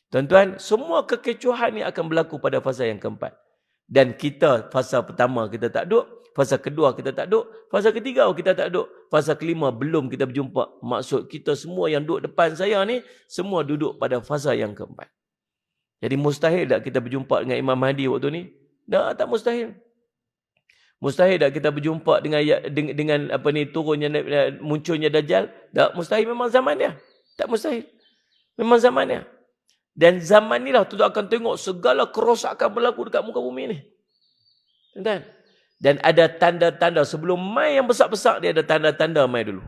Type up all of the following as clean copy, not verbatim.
Tuan-tuan, semua kekecohan ni akan berlaku pada fasa yang keempat. Dan kita, fasa pertama kita tak duduk, fasa kedua kita tak duduk, fasa ketiga kita tak duduk, fasa kelima belum kita berjumpa. Maksud kita semua yang duduk depan saya ni, semua duduk pada fasa yang keempat. Jadi mustahil tak kita berjumpa dengan Imam Mahdi waktu ni? Tak mustahil. Mustahil tak kita berjumpa dengan apa ni, turunnya, munculnya Dajjal? Tak mustahil, memang zaman dia. Tak mustahil. Memang zaman dia. Dan zaman ni lah tuan akan tengok segala kerosakan berlaku dekat muka bumi ni. Tuan-tuan. Dan ada tanda-tanda. Sebelum mai yang besar-besar, dia ada tanda-tanda mai dulu.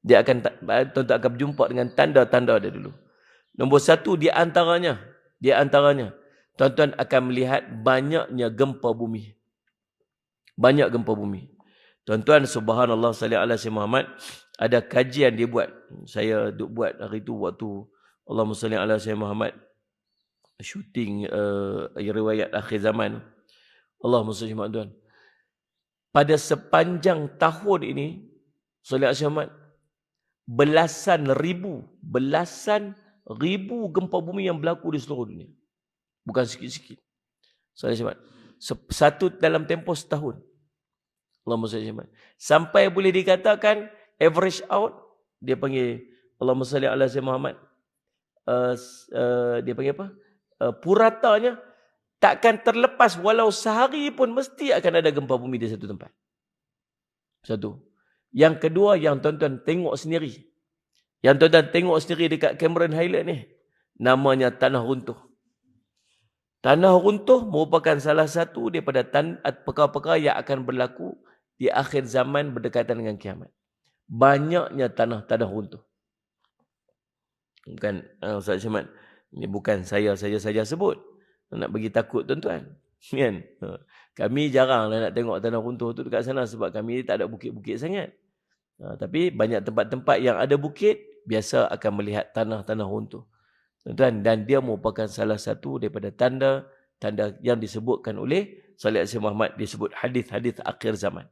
Tuan-tuan akan berjumpa dengan tanda-tanda dia dulu. Nombor satu, di antaranya, tuan-tuan akan melihat banyaknya gempa bumi. Banyak gempa bumi. Tuan-tuan, subhanallah, sallallahu alaihi Muhammad, ada kajian dia buat. Saya duk buat hari tu waktu Allahumma salli ala Sayyidina Muhammad syuting riwayat akhir zaman. Allahumma salli ala Muhammad. Pada sepanjang tahun ini, sallallahu alaihi Muhammad, belasan ribu gempa bumi yang berlaku di seluruh dunia. Bukan sikit-sikit. Sallallahu alaihi Muhammad. Satu dalam tempoh setahun. Allahumma salli ala Muhammad. Sampai boleh dikatakan average out, dia panggil Allahumma salli ala Sayyidina Muhammad. Dia panggil apa? Puratanya takkan terlepas, walau sehari pun mesti akan ada gempa bumi di satu tempat. Satu. Yang kedua, yang tuan-tuan tengok sendiri. Yang tuan-tuan tengok sendiri dekat Cameron Highland ni, namanya tanah runtuh. Tanah runtuh merupakan salah satu daripada perkara-perkara yang akan berlaku di akhir zaman berdekatan dengan kiamat. Banyaknya tanah runtuh. Bukan Ustaz Syamad, ini bukan saya saja sebut. Nak bagi takut tuan-tuan. Kan? Kami jarang nak tengok tanah runtuh tu dekat sana sebab kami tak ada bukit-bukit sangat. Tapi banyak tempat-tempat yang ada bukit, biasa akan melihat tanah runtuh. Tuan-tuan, dan dia merupakan salah satu daripada tanda yang disebutkan oleh Salih Alaihi Muhammad, disebut hadis-hadis akhir zaman.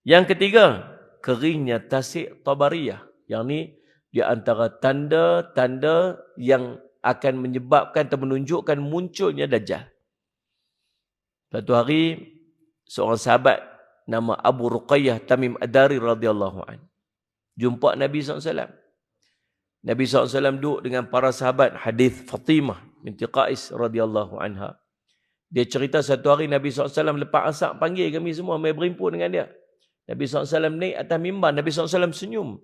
Yang ketiga, keringnya Tasik Tabariyah. Yang ni di antara tanda-tanda yang akan menyebabkan atau menunjukkan munculnya Dajjal. Satu hari, seorang sahabat nama Abu Ruqayyah Tamim Ad-Dari radhiyallahu an jumpa Nabi SAW. Nabi SAW duduk dengan para sahabat, hadis Fatimah binti Qais radhiyallahu anha. Dia cerita satu hari Nabi SAW lepas asar panggil kami semua mai berhimpun dengan dia. Nabi SAW naik atas mimbar, Nabi SAW senyum.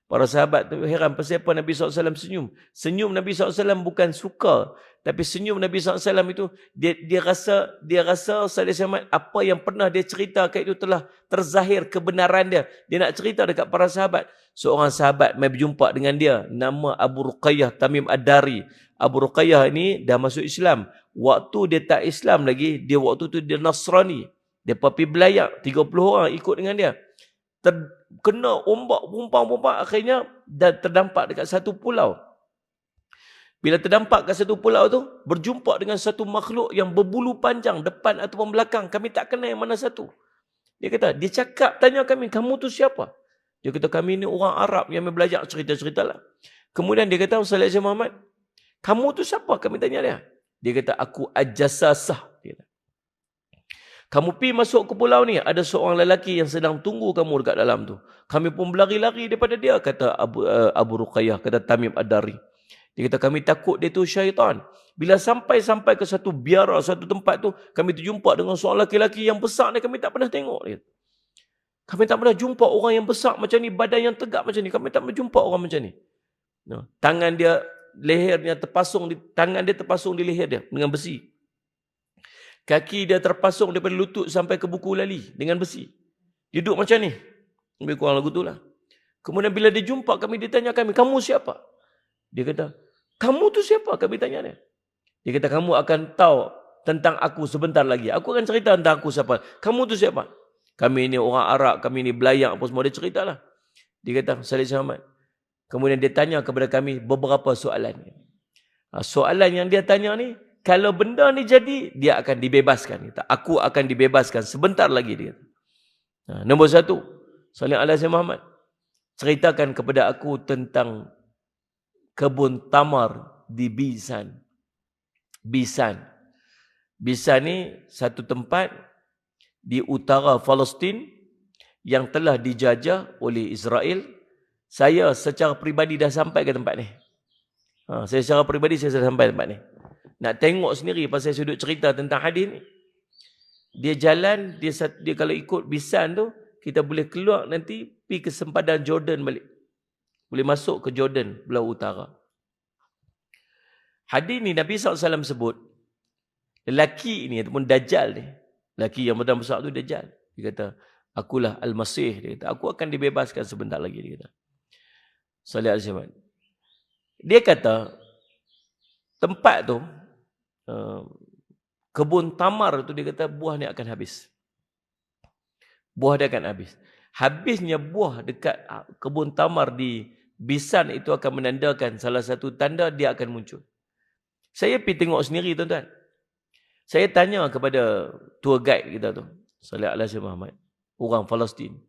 Para sahabat tu heran pasal apa Nabi SAW senyum. Senyum Nabi SAW bukan suka. Tapi senyum Nabi SAW itu, dia rasa Salih apa yang pernah dia ceritakan itu telah terzahir kebenaran dia. Dia nak cerita dekat para sahabat. Seorang sahabat mai berjumpa dengan dia. Nama Abu Ruqayyah Tamim Ad-Dari. Abu Ruqayyah ini dah masuk Islam. Waktu dia tak Islam lagi, dia waktu tu dia Nasrani. Dia pergi belayak, 30 orang ikut dengan dia. Kena ombak, bumpang, akhirnya dan terdampak dekat satu pulau. Bila terdampak kat satu pulau tu, berjumpa dengan satu makhluk yang berbulu panjang depan ataupun belakang. Kami tak kenal yang mana satu. Dia cakap, tanya kami, kamu tu siapa? Dia kata, kami ni orang Arab yang belajar cerita-cerita lah. Kemudian dia kata, Salih Alaihi Muhammad, kamu tu siapa? Kami tanya dia. Dia kata, aku Ajasasah. Kamu pergi masuk ke pulau ni, ada seorang lelaki yang sedang tunggu kamu dekat dalam tu. Kami pun berlari-lari daripada dia, kata Abu Ruqayyah, kata Tamim Ad-Dari. Dia kata, kami takut dia tu syaitan. Bila sampai ke satu biara, satu tempat tu, kami terjumpa dengan seorang lelaki yang besar ni, kami tak pernah tengok. Kami tak pernah jumpa orang yang besar macam ni, badan yang tegak macam ni. Kami tak pernah jumpa orang macam ni. Tangan dia, lehernya terpasung, tangan dia terpasung di leher dia dengan besi. Kaki dia terpasung daripada lutut sampai ke buku lali dengan besi. Dia duduk macam ni. Lebih kurang lagu tu lah. Kemudian bila dia jumpa kami, dia tanya kami, kamu siapa? Dia kata, kamu tu siapa? Kami tanya dia. Dia kata, kamu akan tahu tentang aku sebentar lagi. Aku akan cerita tentang aku siapa. Kamu tu siapa? Kami ni orang Arab, kami ni belayak apa semua. Dia ceritalah. Dia kata, Salih Muhammad. Kemudian dia tanya kepada kami beberapa soalan. Soalan yang dia tanya ni, kalau benda ni jadi, dia akan dibebaskan. Aku akan dibebaskan sebentar lagi. Dia. Nombor satu, Salih Alaihi Muhammad, ceritakan kepada aku tentang kebun tamar di Bisan. Bisan ni satu tempat di utara Palestin yang telah dijajah oleh Israel. Saya secara peribadi dah sampai ke tempat ni. Saya secara peribadi saya sudah sampai tempat ni. Nak tengok sendiri pasal saya duduk cerita tentang hadis ni. Dia jalan, dia kalau ikut Bisan tu, kita boleh keluar nanti pergi ke sempadan Jordan balik. Boleh masuk ke Jordan belah utara. Hadis ni Nabi SAW sebut, lelaki ni ataupun Dajjal ni, lelaki yang badan besar tu Dajjal. Dia kata, akulah Al-Masih. Dia kata, aku akan dibebaskan sebentar lagi. Dia kata. Salih al-Zaman. Dia kata, tempat tu, kebun tamar tu dia kata, buah ni akan habis. Buah dia akan habis. Habisnya buah dekat kebun tamar di Bisan itu akan menandakan salah satu tanda dia akan muncul. Saya pergi tengok sendiri tuan-tuan. Saya tanya kepada tour guide kita tu, Salih Al-Hasim Muhammad, orang Palestin.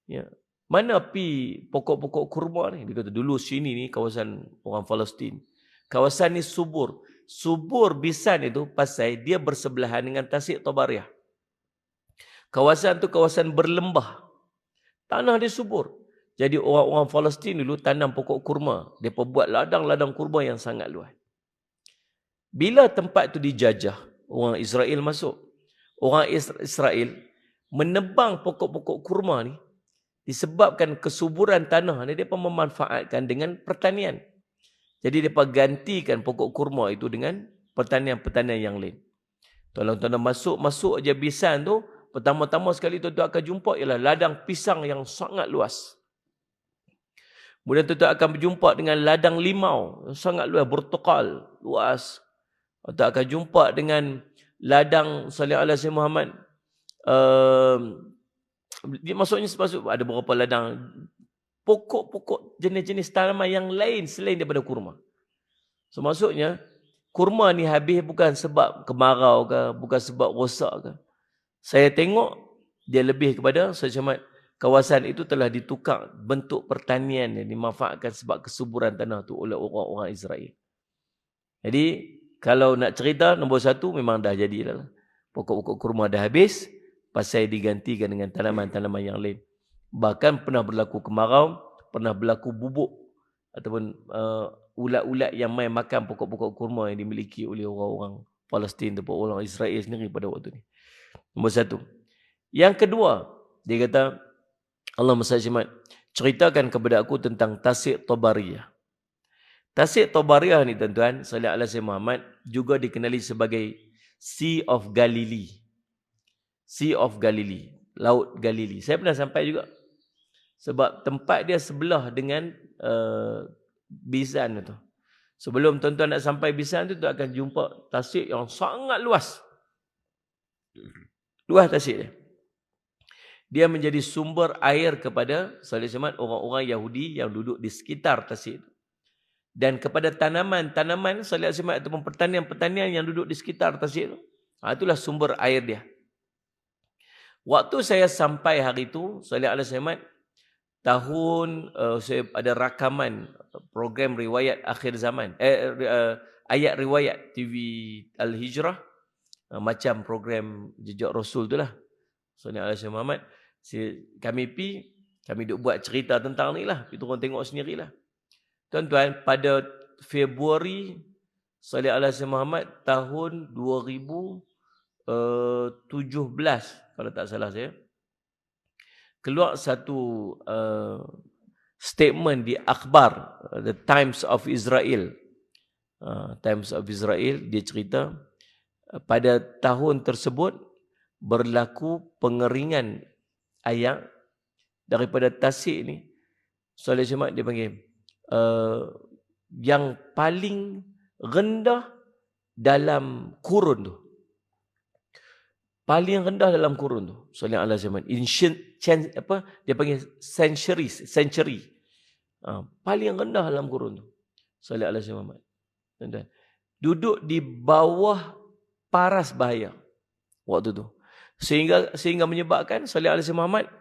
Ya. Mana pi pokok-pokok kurma ni? Dia kata, dulu sini ni kawasan orang Palestin. Kawasan ni subur. Subur Bisan itu pasal dia bersebelahan dengan Tasik Tabariah. Kawasan tu kawasan berlembah. Tanah dia subur. Jadi orang-orang Palestin dulu tanam pokok kurma. Mereka buat ladang-ladang kurma yang sangat luas. Bila tempat tu dijajah, orang Israel masuk. Orang Israel menebang pokok-pokok kurma ni disebabkan kesuburan tanah ni, mereka memanfaatkan dengan pertanian. Jadi mereka gantikan pokok kurma itu dengan pertanian-pertanian yang lain. Tuan-tuan masuk aja Bisan tu, pertama-tama sekali tuan-tuan akan jumpa ialah ladang pisang yang sangat luas. Kemudian tuan-tuan akan berjumpa dengan ladang limau yang sangat luas, bertekal, luas. Tuan-tuan akan jumpa dengan ladang Salih Al-Hasim Muhammad. Maksudnya ada beberapa ladang pokok-pokok jenis-jenis tanaman yang lain selain daripada kurma. So maksudnya kurma ni habis bukan sebab kemarau ke, bukan sebab rosak ke. Saya tengok dia lebih kepada sejauh kawasan itu telah ditukar bentuk pertanian yang dimanfaatkan sebab kesuburan tanah tu oleh orang-orang Israel. Jadi kalau nak cerita, nombor satu memang dah jadilah. Pokok-pokok kurma dah habis, pasal digantikan dengan tanaman-tanaman yang lain. Bahkan pernah berlaku kemarau, pernah berlaku bubuk ataupun ulat-ulat yang main makan pokok-pokok kurma yang dimiliki oleh orang-orang Palestin ataupun orang Israel sendiri pada waktu ni. Nombor satu. Yang kedua, dia kata, Allahumma salli ala ceritakan kepada aku tentang Tasik Tabariah. Tasik Tabariah ni tuan-tuan, Salih Al-Hasim Muhammad, juga dikenali sebagai Sea of Galilee. Sea of Galilee, Laut Galilee. Saya pernah sampai juga. Sebab tempat dia sebelah dengan Bisan tu. Sebelum tuan-tuan nak sampai Bisan tu, tuan akan jumpa tasik yang sangat luas. Luas tasik dia. Dia menjadi sumber air kepada Salih Al-Hasim orang-orang Yahudi yang duduk di sekitar tasik itu. Dan kepada tanaman-tanaman Salih Al-Hasim ataupun pertanian-pertanian yang duduk di sekitar tasik itu. Itulah sumber air dia. Waktu saya sampai hari itu, Salih Al-Hasim tahun saya ada rakaman program riwayat akhir zaman, ayat riwayat TV Al-Hijrah, macam program Jejak Rasul itulah. Salih Al-Hasim Muhammad, kami duk buat cerita tentang ni lah, kita orang tengok sendirilah. Tuan-tuan, pada Februari Salih Al-Hasim Muhammad tahun 2017 kalau tak salah saya, keluar satu statement di akhbar, The Times of Israel. Times of Israel, dia cerita pada tahun tersebut berlaku pengeringan air daripada tasik ni. Salih Al-Hasim dia panggil yang paling rendah dalam kurun tu. Paling rendah dalam kurun tu. Salih Al-Hasim dia panggil century. Paling rendah dalam kurun tu. Salih Al-Hasim Muhammad. Duduk di bawah paras bahaya waktu tu. Sehingga menyebabkan Salih Al-Hasim Muhammad,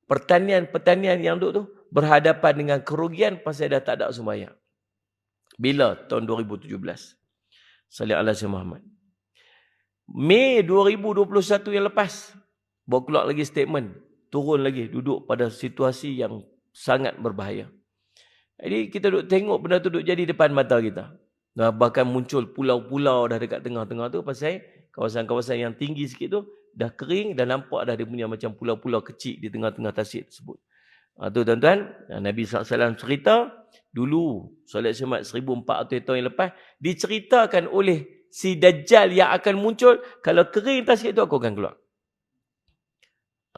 pertanian yang duduk tu berhadapan dengan kerugian pasal dah tak ada sembahyang. Bila? Tahun 2017. Salih ala Sayyidina Muhammad. Mei 2021 yang lepas, baru keluar lagi statement. Turun lagi, duduk pada situasi yang sangat berbahaya. Jadi kita duduk tengok benda tu duduk jadi depan mata kita. Bahkan muncul pulau-pulau dah dekat tengah-tengah tu pasal kawasan-kawasan yang tinggi sikit tu dah kering dan nampak dah dia punya macam pulau-pulau kecil di tengah-tengah tasik tersebut. Tu tuan-tuan, Nabi SAW cerita dulu, solat Jumaat 1400 tahun yang lepas, diceritakan oleh si Dajjal yang akan muncul, kalau kering tasik tu aku akan keluar.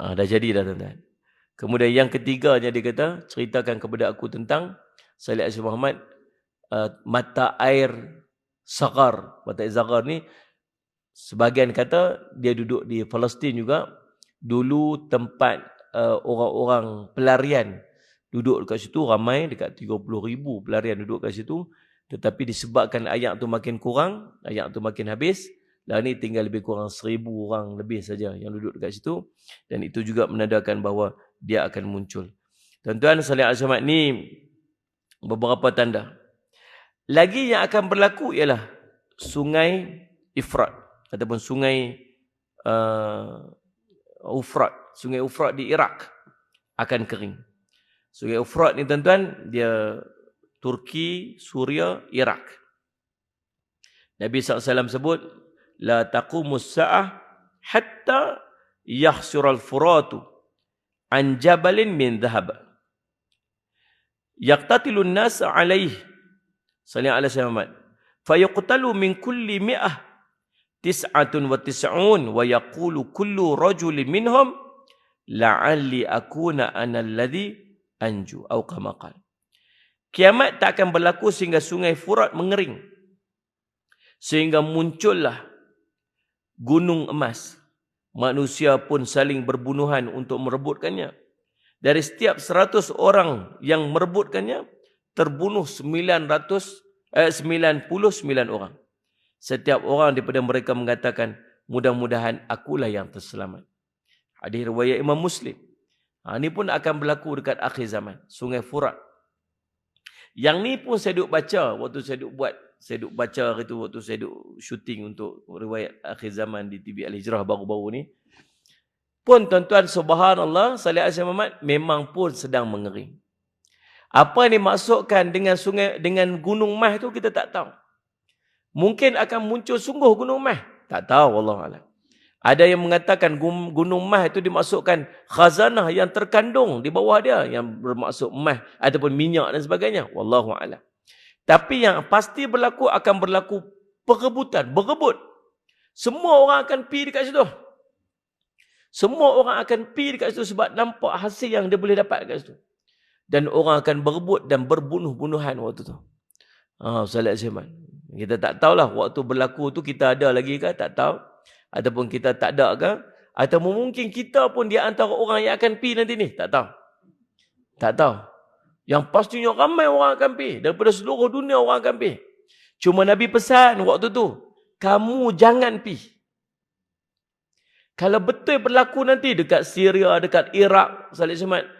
Dah jadi dah tuan-tuan. Kemudian yang ketiganya dia kata, ceritakan kepada aku tentang Salih Asyid Muhammad, mata air Saghar. Mata air Saghar ni, sebahagian kata dia duduk di Palestin juga. Dulu tempat orang-orang pelarian duduk dekat situ, ramai, dekat 30,000 pelarian duduk kat situ. Tetapi disebabkan ayak tu makin kurang, ayak tu makin habis, lah ni tinggal lebih kurang 1,000 orang lebih saja yang duduk dekat situ. Dan itu juga menandakan bahawa dia akan muncul. Tuan-tuan, Salih Al-Samad ni beberapa tanda. Lagi yang akan berlaku ialah sungai Ifrat ataupun sungai Ufrat. Sungai Ufrat di Iraq akan kering. Sungai Ufrat ni tuan-tuan, dia Turki, Suria, Iraq. Nabi SAW sebut, la taqumus sa'ah hatta yahsural furatu an jabalin min dhahab. Yaqtatilun nas alaih. Salih ala Muhammad. Fayuqtalu min kulli mi'ah tis'atun wa tis'un wa yaqulu kullu rajulin minhum la'alli akuna ana alladhi anju atau kama qala. Kiamat tak akan berlaku sehingga sungai Furat mengering. Sehingga muncullah gunung emas. Manusia pun saling berbunuhan untuk merebutkannya. Dari setiap 100 orang yang merebutkannya, terbunuh 99 orang. Setiap orang daripada mereka mengatakan, mudah-mudahan akulah yang terselamat. Hadis riwayat Imam Muslim. Ini pun akan berlaku dekat akhir zaman. Sungai Furat. Yang ni pun saya duk baca waktu saya duk baca itu waktu saya duk syuting untuk riwayat akhir zaman di TV Al-Hijrah baru-baru ni. Pun tuan-tuan, subhanallah, Salih Asyid Muhammad memang pun sedang mengering. Apa yang dimaksudkan dengan sungai, dengan gunung Mah itu kita tak tahu. Mungkin akan muncul sungguh gunung Mah. Tak tahu, wallahualam. Ada yang mengatakan gunung Mah itu dimaksudkan khazanah yang terkandung di bawah dia, yang bermaksud mah ataupun minyak dan sebagainya. Wallahualam. Tapi yang pasti berlaku, akan berlaku perebutan, berebut. Semua orang akan pergi dekat situ. Semua orang akan pergi dekat situ sebab nampak hasil yang dia boleh dapat dekat situ. Dan orang akan berebut dan berbunuh-bunuhan waktu tu. Salih Asyid Muhammad. Kita tak tahulah waktu berlaku tu kita ada lagi ke, tak tahu. Ataupun kita tak ada ke, atau mungkin kita pun di antara orang yang akan pergi nanti ni, tak tahu. Tak tahu. Yang pastinya ramai orang akan pergi, daripada seluruh dunia orang akan pergi. Cuma Nabi pesan waktu tu, kamu jangan pergi. Kalau betul berlaku nanti dekat Syria, dekat Iraq, Salih Ahmad,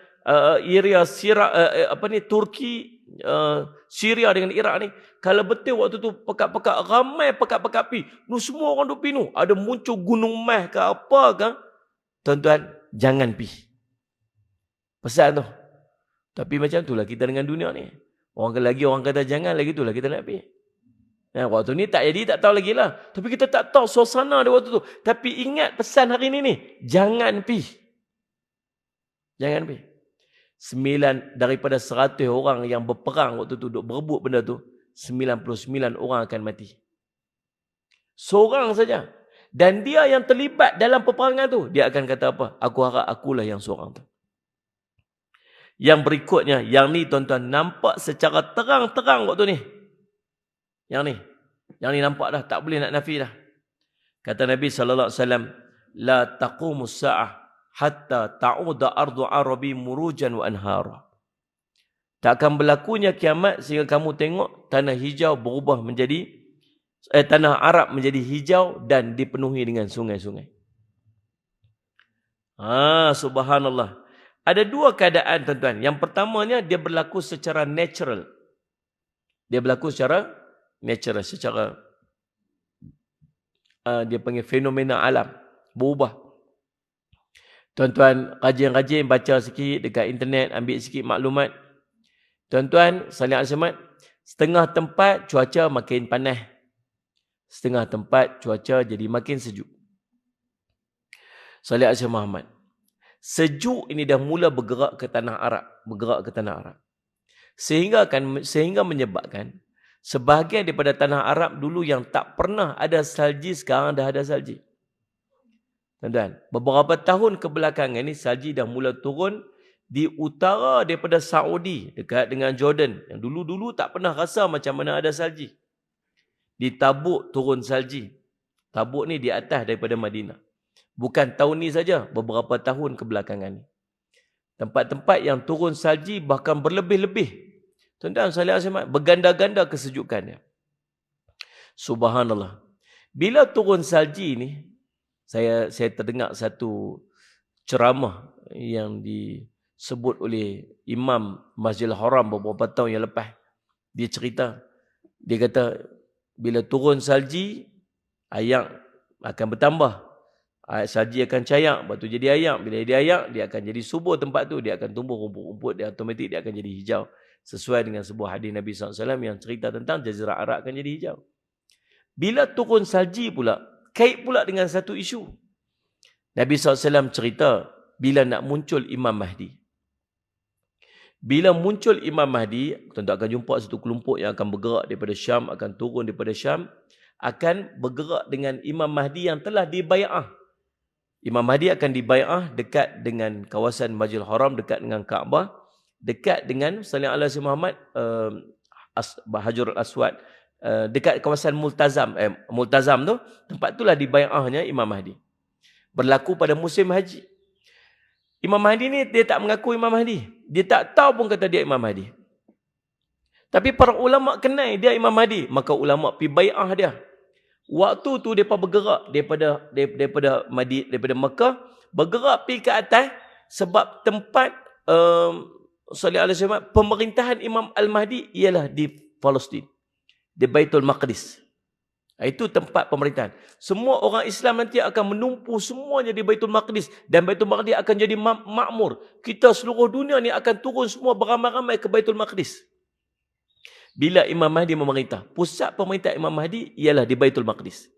Turki, Syria dengan Iraq ni, kalau betul waktu tu pekat-pekat, ramai pekat-pekat pi, semua orang duk pi nu, ada muncul gunung Mah ke apa ke, tuan-tuan, jangan pi. Pesan tu. Tapi macam itulah kita dengan dunia ni. Orang kata jangan, lagi itulah kita nak pi. Waktu ni tak jadi, tak tahu lagi lah. Tapi kita tak tahu suasana dia waktu tu. Tapi ingat pesan hari ni, jangan pi. Jangan pi. 9 daripada 100 orang yang berperang waktu tu, duk berebut benda tu, 99 orang akan mati. Seorang saja. Dan dia yang terlibat dalam peperangan tu, dia akan kata apa? Aku harap akulah yang seorang tu. Yang berikutnya, yang ni tuan-tuan nampak secara terang-terang waktu ni. Yang ni nampak dah, tak boleh nak nafi dah. Kata Nabi SAW, la taqumus sa'ah hatta ta'uda ardu arabi murujan wa anhara. Tak akan berlakunya kiamat sehingga kamu tengok tanah hijau berubah menjadi tanah Arab menjadi hijau dan dipenuhi dengan sungai-sungai. Subhanallah. Ada dua keadaan tuan-tuan. Yang pertamanya dia berlaku secara natural. Dia berlaku secara natural, secara dia panggil fenomena alam, berubah. Tuan-tuan rajin-rajin baca sikit dekat internet, ambil sikit maklumat. Tuan-tuan, salih al-Samad, setengah tempat cuaca makin panas. Setengah tempat cuaca jadi makin sejuk. Salih al-Syekh Muhammad. Sejuk ini dah mula bergerak ke tanah Arab. Sehingga menyebabkan sebahagian daripada tanah Arab dulu yang tak pernah ada salji, sekarang dah ada salji. Tuan-tuan, beberapa tahun kebelakangan ni salji dah mula turun di utara daripada Saudi, dekat dengan Jordan. Yang dulu-dulu tak pernah rasa macam mana ada salji. Di Tabuk turun salji. Tabuk ni di atas daripada Madinah. Bukan tahun ni saja, beberapa tahun kebelakangan ni. Tempat-tempat yang turun salji bahkan berlebih-lebih. Tuan-tuan salih al-Samad, berganda-ganda kesejukannya. Subhanallah. Bila turun salji ni, saya terdengar satu ceramah yang disebut oleh Imam Masjidil Haram beberapa tahun yang lepas. Dia cerita, dia kata, bila turun salji, ayak akan bertambah. Salji akan cayak, lepas tu jadi ayak. Bila dia ayak, dia akan jadi subur tempat tu. Dia akan tumbuh rumput-rumput, dia otomatik dia akan jadi hijau. Sesuai dengan sebuah hadis Nabi SAW yang cerita tentang Jazirah Arab akan jadi hijau. Bila turun salji pula, kait pula dengan satu isu. Nabi SAW cerita, bila nak muncul Imam Mahdi. Bila muncul Imam Mahdi, tuan-tuan akan jumpa satu kelompok yang akan bergerak daripada Syam, akan turun daripada Syam, akan bergerak dengan Imam Mahdi yang telah dibai'ah. Imam Mahdi akan dibai'ah dekat dengan kawasan Masjidil Haram, dekat dengan Kaabah, dekat dengan salih ala Syekh Muhammad Hajarul Aswad, dekat kawasan Multazam. Multazam tu, tempat itulah dibai'ahnya Imam Mahdi. Berlaku pada musim haji. Imam Mahdi ni dia tak mengaku Imam Mahdi. Dia tak tahu pun kata dia Imam Mahdi. Tapi para ulama kenal dia Imam Mahdi, maka ulama pergi bai'ah dia. Waktu tu depa bergerak daripada Mekah, bergerak pergi ke atas sebab tempat salih alaihi wasallam pemerintahan Imam Al-Mahdi ialah di Palestin, di Baitul Maqdis. Itu tempat pemerintahan. Semua orang Islam nanti akan menumpu semuanya di Baitul Maqdis, dan Baitul Maqdis akan jadi makmur. Kita seluruh dunia ni akan turun semua beramai-ramai ke Baitul Maqdis. Bila Imam Mahdi memerintah, pusat pemerintah Imam Mahdi ialah di Baitul Maqdis.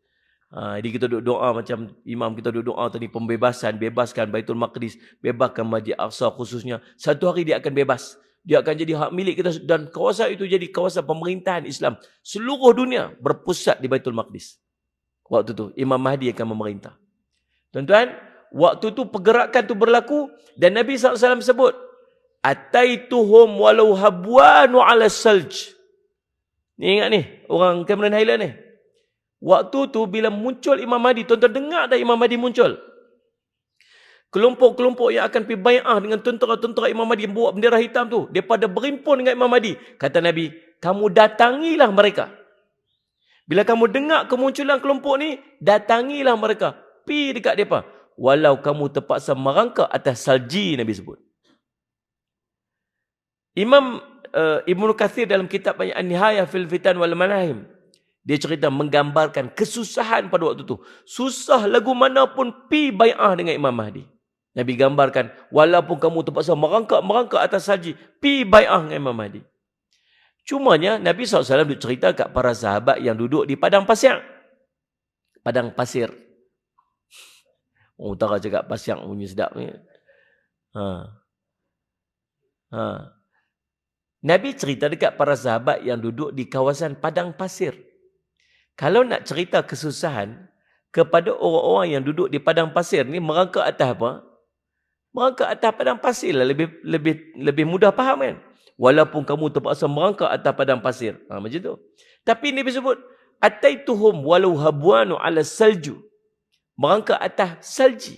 Jadi kita duduk doa macam imam kita duduk doa tadi, pembebasan, bebaskan Baitul Maqdis, bebaskan Masjid Aqsa khususnya. Satu hari dia akan bebas. Dia akan jadi hak milik kita, dan kawasan itu jadi kawasan pemerintahan Islam. Seluruh dunia berpusat di Baitul Maqdis. Waktu tu Imam Mahdi akan memerintah. Tuan-tuan, waktu tu pergerakan tu berlaku, dan Nabi SAW sebut, ataituhum walau habwanu ala salj. Ni ingat ni, orang Cameron Highland ni. Waktu tu bila muncul Imam Mahdi, tuan-tuan dengar dah Imam Mahdi muncul. Kelompok-kelompok yang akan pergi bai'ah dengan tentera-tentera Imam Mahdi yang bawa bendera hitam tu, daripada berimpun dengan Imam Mahdi. Kata Nabi, kamu datangilah mereka. Bila kamu dengar kemunculan kelompok ni, datangilah mereka. Pergi dekat mereka. Walau kamu terpaksa merangkak atas salji, Nabi sebut. Imam Ibnu Katsir dalam kitab An-Nihayah fil Fitan wal Manahim, dia cerita menggambarkan kesusahan pada waktu tu. Susah lagu mana pun pi bai'ah dengan Imam Mahdi. Nabi gambarkan, walaupun kamu terpaksa merangkak atas salji, pi bai'ah dengan Imam Mahdi. Cumanya Nabi SAW duduk cerita kat para sahabat yang duduk di padang pasir. Padang pasir. Orang utara cakap pasir punya sedap ni. Nabi cerita dekat para sahabat yang duduk di kawasan padang pasir. Kalau nak cerita kesusahan kepada orang-orang yang duduk di padang pasir ni, merangkak atas apa? Merangkak atas padang pasir lah, lebih mudah faham kan? Walaupun kamu terpaksa merangkak atas padang pasir. Macam tu. Tapi Nabi sebut, ataituhum walau habwanu ala salju. Merangkak atas salji.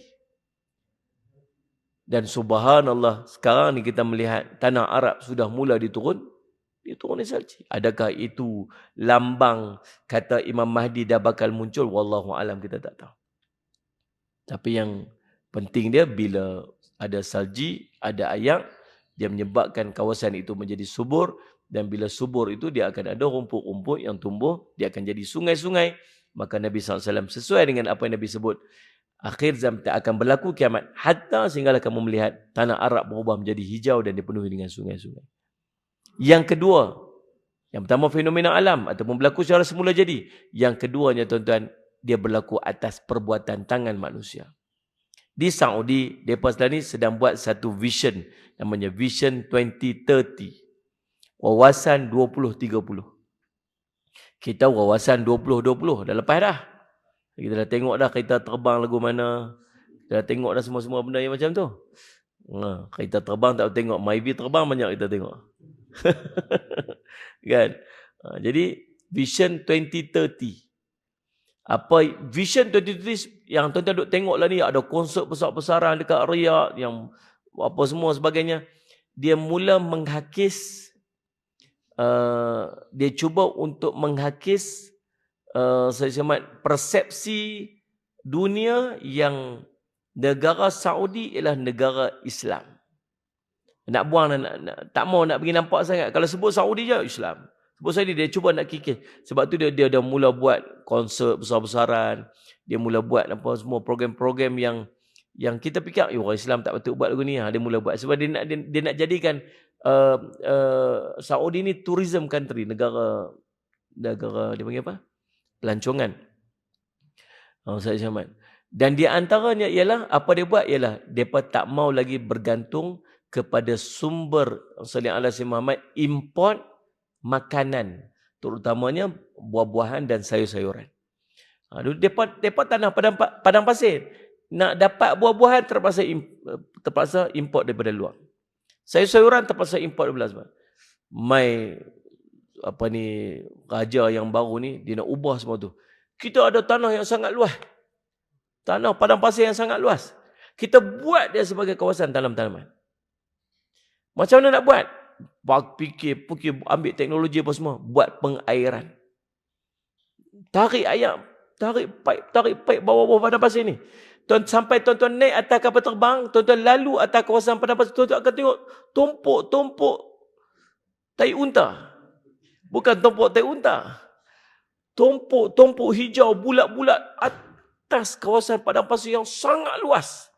Dan subhanallah, sekarang ni kita melihat tanah Arab sudah mula dituruni salji. Adakah itu lambang kata Imam Mahdi dah bakal muncul? Wallahu alam, kita tak tahu. Tapi yang penting dia, bila ada salji, ada ayak, dia menyebabkan kawasan itu menjadi subur, Dan bila subur itu dia akan ada rumput-rumput yang tumbuh, dia akan jadi sungai-sungai. Maka Nabi SAW sesuai dengan apa yang Nabi sebut, akhir zaman tak akan berlaku kiamat hatta sehinggalah kamu melihat tanah Arab berubah menjadi hijau dan dipenuhi dengan sungai-sungai. Yang kedua, yang pertama fenomena alam ataupun berlaku secara semula jadi. Yang keduanya tuan-tuan, dia berlaku atas perbuatan tangan manusia. Di Saudi, mereka sekarang ni sedang buat satu vision, namanya Vision 2030. Wawasan 2030. Kita wawasan 2020, dah lepas dah. Kita dah tengok dah kereta terbang lagu mana. Kita dah tengok dah semua-semua benda yang macam tu. Kereta terbang tak tengok, Myvi terbang banyak kita tengok. Kan? Jadi, Vision 2030. Apa Vision 2030 yang tuan-tuan duk tengok lah ni, ada konsert besar-besaran dekat Riyadh, yang apa semua sebagainya. Dia mula menghakis, dia cuba untuk menghakis persepsi dunia yang negara Saudi ialah negara Islam. Nak buang, tak mau nak bagi nampak sangat. Kalau sebut Saudi je, Islam. Sebut Saudi, dia cuba nak kikis. Sebab tu dia dah mula buat konsert besar-besaran. Dia mula buat apa semua program-program yang kita fikir, orang Islam tak patut buat lagu ni. Dia mula buat. Sebab dia nak jadikan Saudi ni tourism country. Negara dia panggil apa? Pelancongan. Ustaz Syahmat. Dan di antaranya ialah, apa dia buat ialah, mereka tak mau lagi bergantung kepada sumber sallallahu alaihi Muhammad import makanan, terutamanya buah-buahan dan sayur-sayuran. Mereka tanah padang pasir. Nak dapat buah-buahan terpaksa import daripada luar. Sayur-sayuran terpaksa import daripada luar. Raja yang baru ni, dia nak ubah semua tu. Kita ada tanah yang sangat luas. Tanah padang pasir yang sangat luas. Kita buat dia sebagai kawasan tanam-tanaman. Macam mana nak buat? Fikir, ambil teknologi apa semua. Buat pengairan. Tarik pipe bawah-bawah padang pasir ni. Sampai tuan-tuan naik atas kapal terbang, tuan-tuan lalu atas kawasan padang pasir, tuan-tuan akan tengok tumpuk tai unta. Bukan tumpuk tai unta. Tumpuk hijau, bulat-bulat atas kawasan padang pasir yang sangat luas.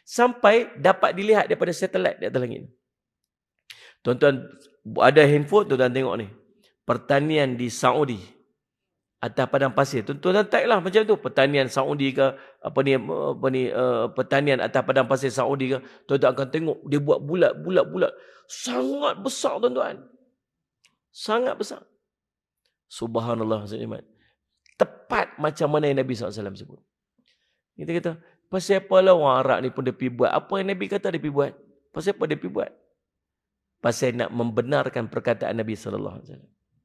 Sampai dapat dilihat daripada satelit di atas langit. Tuan-tuan ada handphone, tuan-tuan tengok ni. Pertanian di Saudi atas padang pasir. Tuan-tuan tag lah macam tu. Pertanian Saudi ke, pertanian atas padang pasir Saudi ke. Tuan-tuan akan tengok dia buat bulat. Sangat besar tuan-tuan. Sangat besar. Subhanallah. Tepat macam mana yang Nabi SAW sebut. Kita kata, pasal apa lah orang Arab ni pun dia pergi buat. Apa yang Nabi kata dia pergi buat? Pasal apa dia pergi buat? Pasal nak membenarkan perkataan Nabi SAW.